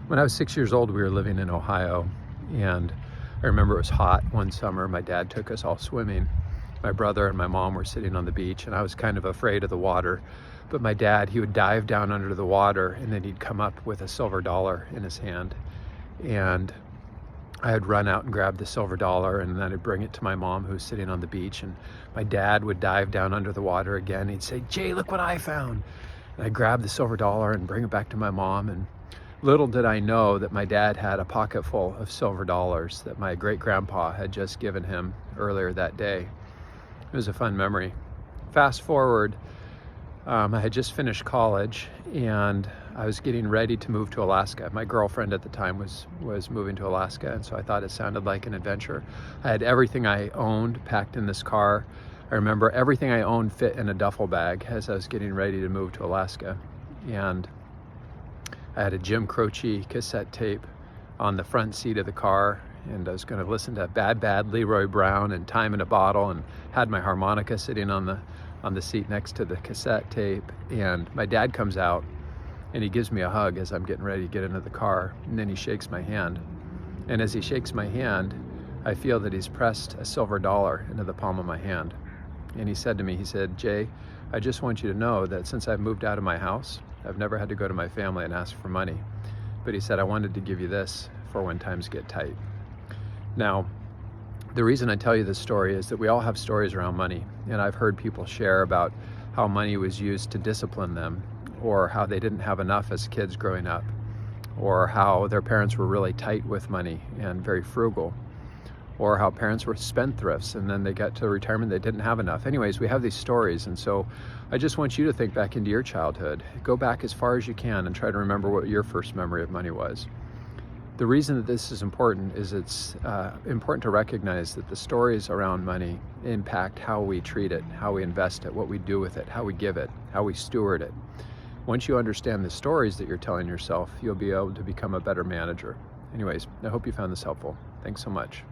When I was 6 years old, we were living in Ohio, and I remember it was hot one summer. My dad took us all swimming. My brother and my mom were sitting on the beach, and I was kind of afraid of the water. But my dad, he would dive down under the water, and then he'd come up with a silver dollar in his hand. And I'd run out and grab the silver dollar, and then I'd bring it to my mom, who was sitting on the beach. And my dad would dive down under the water again. He'd say, "Jay, look what I found." And I'd grab the silver dollar and bring it back to my mom. And little did I know that my dad had a pocket full of silver dollars that my great-grandpa had just given him earlier that day. It was a fun memory. Fast forward, I had just finished college, and I was getting ready to move to Alaska. My girlfriend at the time was moving to Alaska, and so I thought it sounded like an adventure. I had everything I owned packed in this car. I remember everything I owned fit in a duffel bag as I was getting ready to move to Alaska. And I had a Jim Croce cassette tape on the front seat of the car, and I was going to listen to Bad Bad Leroy Brown and Time in a Bottle, and had my harmonica sitting on the seat next to the cassette tape. And my dad comes out and he gives me a hug as I'm getting ready to get into the car, and then he shakes my hand. And as he shakes my hand, I feel that he's pressed a silver dollar into the palm of my hand. And he said to me, he said, "Jay, I just want you to know that since I've moved out of my house, I've never had to go to my family and ask for money. But," he said, "I wanted to give you this for when times get tight." Now, the reason I tell you this story is that we all have stories around money, and I've heard people share about how money was used to discipline them, or how they didn't have enough as kids growing up, or how their parents were really tight with money and very frugal, or how parents were spendthrifts and then they got to retirement, they didn't have enough. Anyways, we have these stories, and so I just want you to think back into your childhood. Go back as far as you can and try to remember what your first memory of money was. The reason that this is important is it's important to recognize that the stories around money impact how we treat it, how we invest it, what we do with it, how we give it, how we steward it. Once you understand the stories that you're telling yourself, you'll be able to become a better manager. Anyways, I hope you found this helpful. Thanks so much.